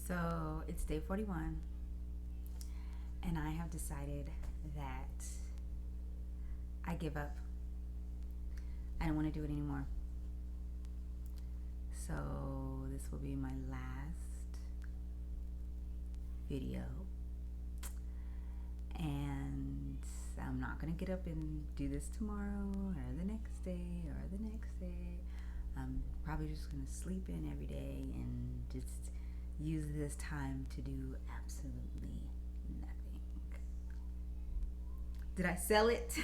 So it's day 41, and I have decided that I give up. I don't want to do it anymore. So this will be my last video, and I'm not going to get up and do this tomorrow or the next day or the next day. I'm probably just going to sleep in every day and just use this time to do absolutely nothing. Did I sell it?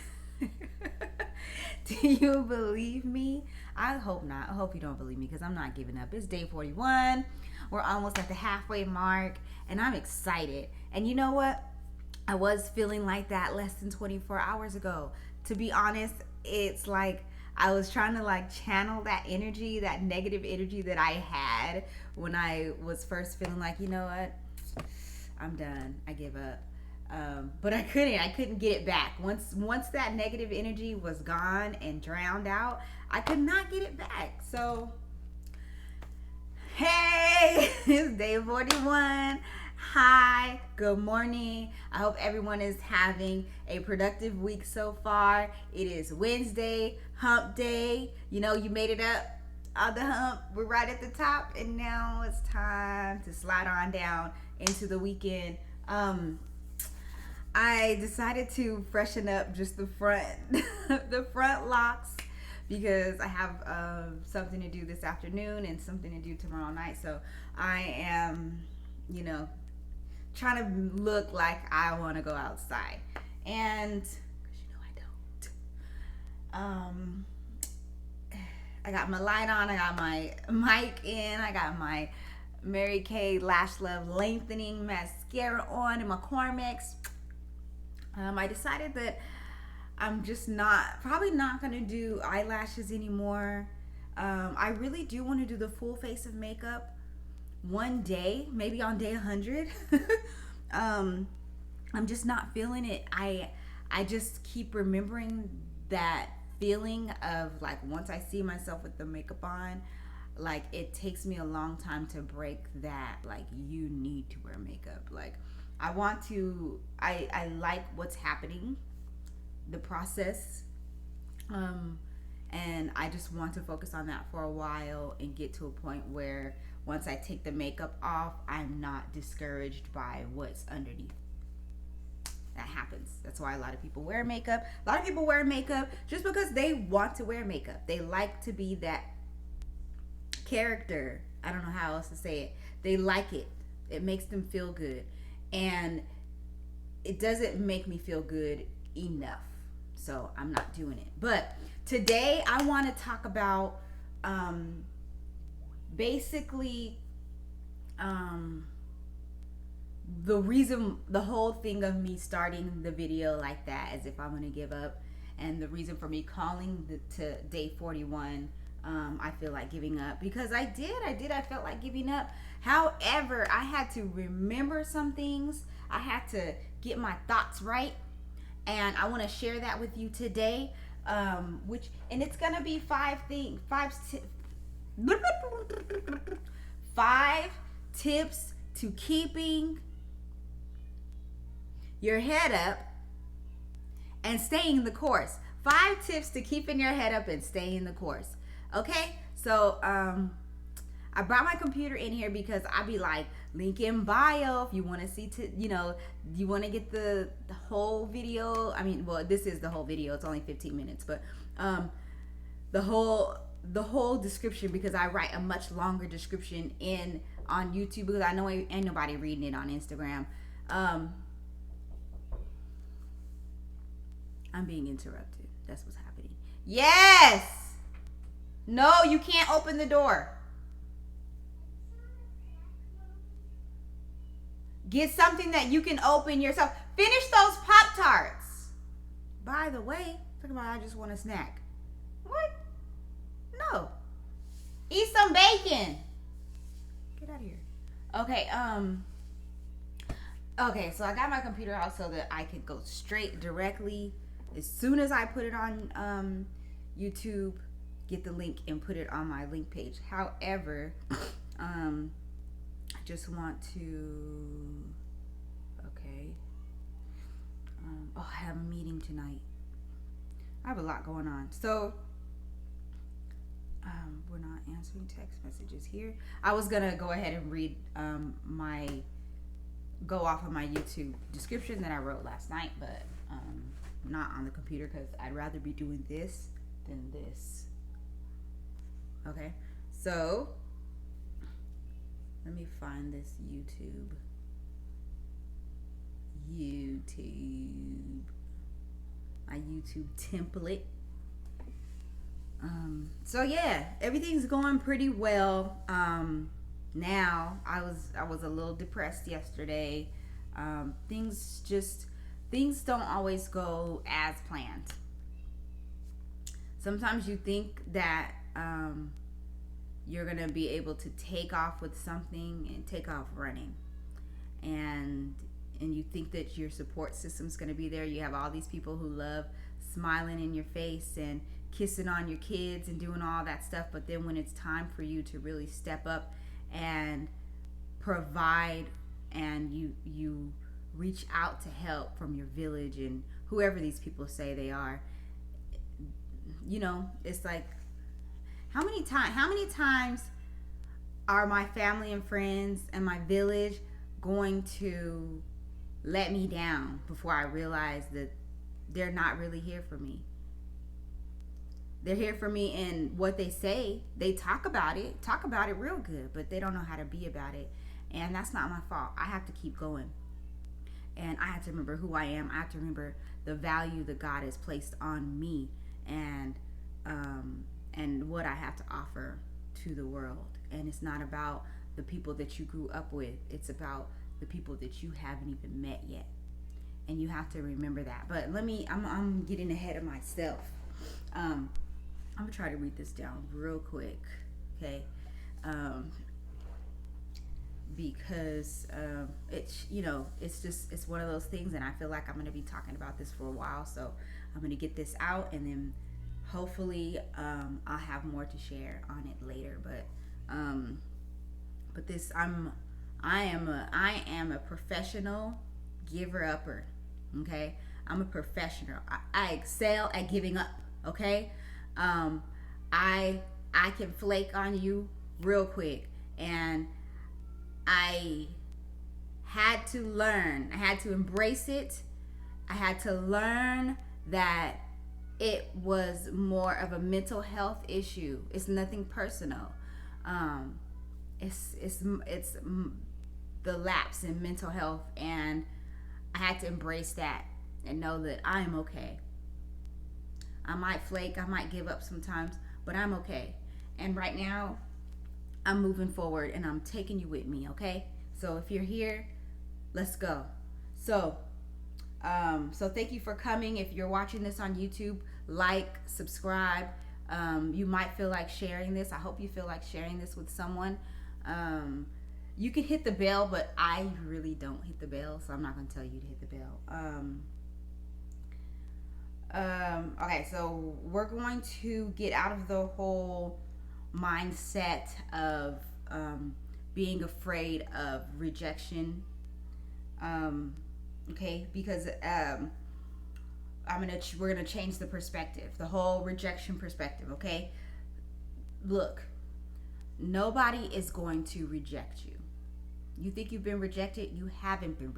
Do you believe me? I hope not. I hope you don't believe me, because I'm not giving up. It's day 41. We're almost at the halfway mark, and I'm excited. And you know what? I was feeling like that less than 24 hours ago. To be honest, it's like I was trying to channel that energy, that negative energy that I had when I was first feeling like, you know what, I'm done, I give up. But I couldn't get it back. Once that negative energy was gone and drowned out, I could not get it back. So, hey, it's day 41. Hi, good morning. I hope everyone is having a productive week so far. It is Wednesday, hump day. You know, you made it up on the hump. We're right at the top, and now it's time to slide on down into the weekend. I decided to freshen up just the front, the front locks, because I have something to do this afternoon and something to do tomorrow night. So I am, trying to look like I want to go outside, and because I don't. I got my light on. I got my mic in. I got my Mary Kay Lash Love Lengthening Mascara on and my Cormex. I decided that I'm just probably not going to do eyelashes anymore. I really do want to do the full face of makeup one day, maybe on day 100. I'm just not feeling it. I just keep remembering that feeling of once I see myself with the makeup on, it takes me a long time to break that you need to wear makeup. I like what's happening, the process, and I just want to focus on that for a while and get to a point where once I take the makeup off, I'm not discouraged by what's underneath. That happens. That's why a lot of people wear makeup. A lot of people wear makeup just because they want to wear makeup. They like to be that character. I don't know how else to say it. They like it. It makes them feel good. And it doesn't make me feel good enough. So I'm not doing it. But today I want to talk about basically the whole thing of me starting the video like that, as if I'm going to give up, and the reason for me calling to day 41, I feel like giving up, because I felt like giving up. However, I had to remember some things. I had to get my thoughts right, and I want to share that with you today. And it's gonna be five tips to keeping your head up and staying the course. 5 tips to keeping your head up and staying the course. Okay, so I brought my computer in here because I be like, link in bio if you want to see, you want to get the whole video. I mean, well, this is the whole video. It's only 15 minutes, but the whole description, because I write a much longer description on YouTube, because I know ain't nobody reading it on Instagram. I'm being interrupted. That's what's happening. Yes. No, you can't open the door. Get something that you can open yourself. Finish those Pop-Tarts. By the way, talk about I just want a snack. What? No. Eat some bacon. Get out of here. Okay, so I got my computer out so that I could go straight directly as soon as I put it on YouTube, get the link and put it on my link page. However, just want to, okay. I have a meeting tonight. I have a lot going on. So, we're not answering text messages here. I was going to go ahead and read go off of my YouTube description that I wrote last night, but not on the computer because I'd rather be doing this than this. Okay, so let me find this YouTube, my YouTube template. So yeah, everything's going pretty well. Now I was a little depressed yesterday. Things don't always go as planned. Sometimes you think that you're gonna be able to take off with something and take off running, and you think that your support system's gonna be there. You have all these people who love smiling in your face and kissing on your kids and doing all that stuff, but then when it's time for you to really step up and provide, and you reach out to help from your village and whoever these people say they are, it's like, how many times are my family and friends and my village going to let me down before I realize that they're not really here for me? They're here for me in what they say. They talk about it real good, but they don't know how to be about it. And that's not my fault. I have to keep going. And I have to remember who I am. I have to remember the value that God has placed on me, and what I have to offer to the world. And it's not about the people that you grew up with. It's about the people that you haven't even met yet. And you have to remember that. But I'm getting ahead of myself. I'm gonna try to read this down real quick, okay? Because it's one of those things, and I feel like I'm gonna be talking about this for a while, so I'm gonna get this out, and then hopefully I'll have more to share on it later. But this, I am a professional giver upper, okay? I'm a professional. I excel at giving up, okay? I can flake on you real quick, and I had to learn. I had to embrace it. I had to learn that it was more of a mental health issue. It's nothing personal. It's the lapse in mental health, and I had to embrace that and know that I am okay. I might flake, I might give up sometimes, but I'm okay. And right now, I'm moving forward, and I'm taking you with me, okay? So if you're here, let's go. So thank you for coming. If you're watching this on YouTube, like, subscribe. You might feel like sharing this. I hope you feel like sharing this with someone. You can hit the bell, but I really don't hit the bell, so I'm not going to tell you to hit the bell. Okay, so we're going to get out of the whole mindset of being afraid of rejection. Okay, because we're gonna change the perspective, the whole rejection perspective. Okay, look, nobody is going to reject you. You think you've been rejected? You haven't been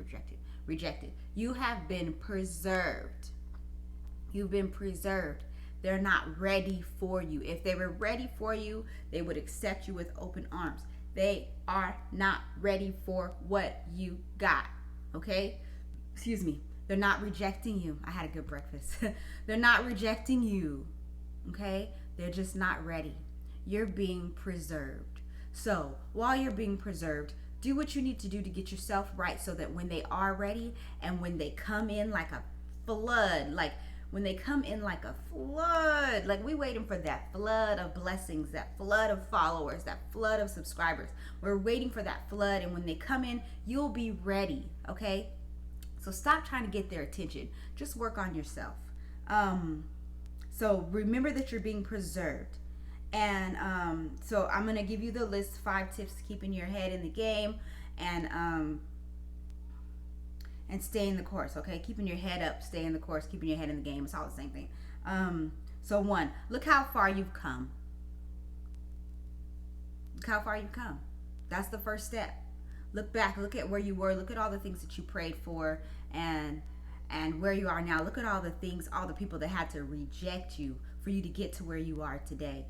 rejected. You have been preserved. You've been preserved. They're not ready for you. If they were ready for you, they would accept you with open arms. They are not ready for what you got. Okay? Excuse me. They're not rejecting you. I had a good breakfast. They're not rejecting you. Okay? They're just not ready. You're being preserved. So, while you're being preserved, do what you need to do to get yourself right, so that when they are ready, and when they come in like a flood, like we waiting for that flood of blessings, that flood of followers, that flood of subscribers. We're waiting for that flood, and when they come in, you'll be ready, okay? So stop trying to get their attention. Just work on yourself. So remember that you're being preserved, And so I'm gonna give you the list, 5 tips to keeping your head in the game and stay in the course. Okay, keeping your head up, stay in the course, keeping your head in the game. It's all the same thing. So 1, look how far you've come. Look how far you've come. That's the first step. Look back. Look at where you were. Look at all the things that you prayed for, and where you are now. Look at all the things, all the people that had to reject you for you to get to where you are today.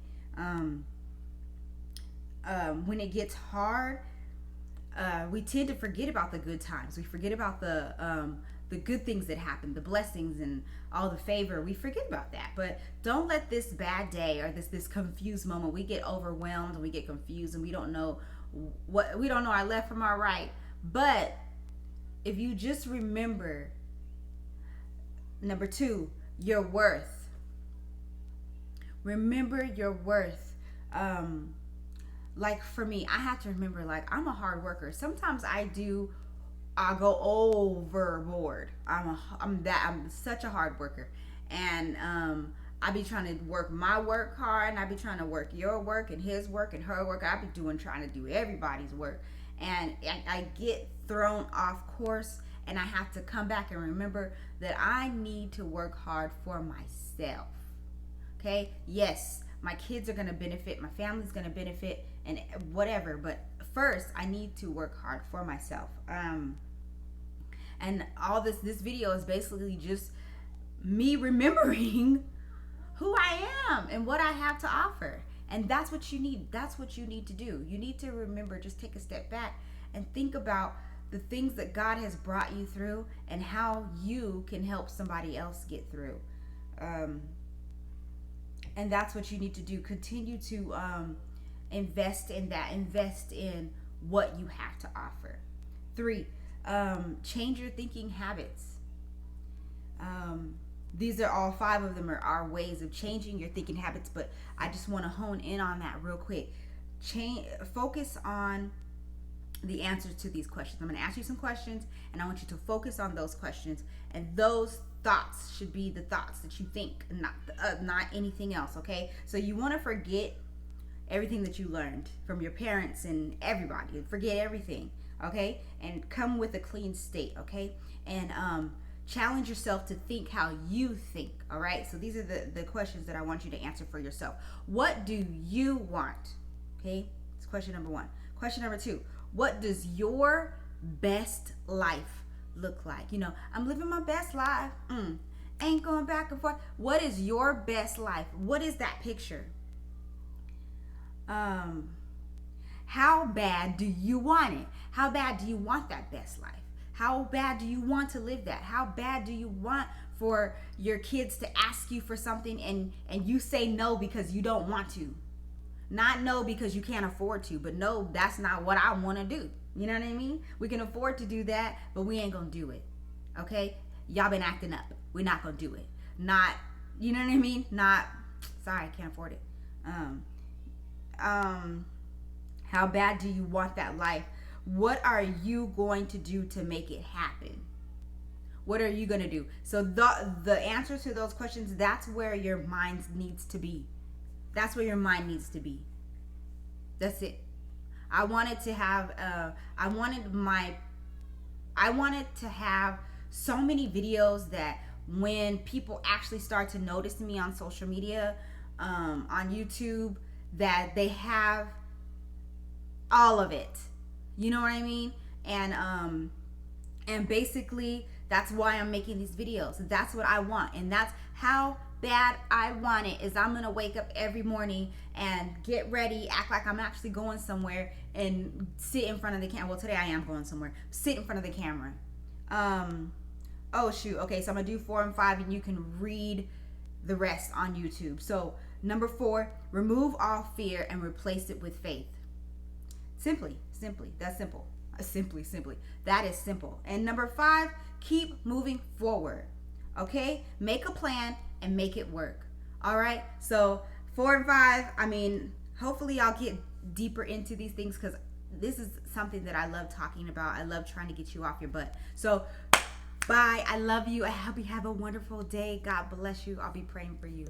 When it gets hard, we tend to forget about the good times. We forget about the good things that happen, the blessings and all the favor. We forget about that. But don't let this bad day or this confused moment, we get overwhelmed and we get confused and we don't know our left from our right. But if you just remember, number 2, your worth. Remember your worth. Like for me, I have to remember, like, I'm a hard worker. Sometimes I'll go overboard. I'm such a hard worker. And I be trying to work my work hard, and I be trying to work your work and his work and her work. I be trying to do everybody's work. And I get thrown off course, and I have to come back and remember that I need to work hard for myself. Okay? Yes, my kids are going to benefit, my family's going to benefit, and whatever. But first, I need to work hard for myself. And all this video is basically just me remembering who I am and what I have to offer. And that's what you need. That's what you need to do. You need to remember, just take a step back and think about the things that God has brought you through and how you can help somebody else get through. And that's what you need to do. Continue to invest in that. Invest in what you have to offer. 3, change your thinking habits. These are all 5 of them are ways of changing your thinking habits, but I just want to hone in on that real quick. Focus on the answers to these questions. I'm going to ask you some questions, and I want you to focus on those questions, and those thoughts should be the thoughts that you think, not anything else. Okay, so you want to forget everything that you learned from your parents and everybody. Forget everything, okay, and come with a clean state. Okay, and challenge yourself to think how you think. All right, so these are the questions that I want you to answer for yourself. What do you want? Okay, it's question number 1. Question number 2, what does your best life look like? You know, I'm living my best life. Ain't going back and forth. What is your best life? What is that picture? How bad do you want it? How bad do you want that best life? How bad do you want to live that? How bad do you want for your kids to ask you for something and you say no because you don't want to? Not no because you can't afford to, but no, that's not what I want to do. You know what I mean? We can afford to do that, but we ain't gonna do it. Okay? Y'all been acting up. We're not gonna do it. Not, you know what I mean? Not, sorry, I can't afford it. How bad do you want that life? What are you going to do to make it happen? What are you going to do? So the answers to those questions, that's where your mind needs to be. That's where your mind needs to be. That's it. I wanted to have so many videos that when people actually start to notice me on social media, on YouTube, that they have all of it. You know what I mean? And basically that's why I'm making these videos. That's what I want, and that's how bad I want it. Is I'm gonna wake up every morning and get ready, act like I'm actually going somewhere, and sit in front of the camera. Well, today I am going somewhere. Sit in front of the camera. Oh shoot. Okay, so I'm gonna do 4 and 5, and you can read the rest on YouTube. So number 4, remove all fear and replace it with faith. Simply. That's simple. Simply. That is simple. And number 5, keep moving forward. Okay? Make a plan and make it work. All right? So 4 and 5, I mean, hopefully I'll get deeper into these things because this is something that I love talking about. I love trying to get you off your butt. So bye. I love you. I hope you have a wonderful day. God bless you. I'll be praying for you.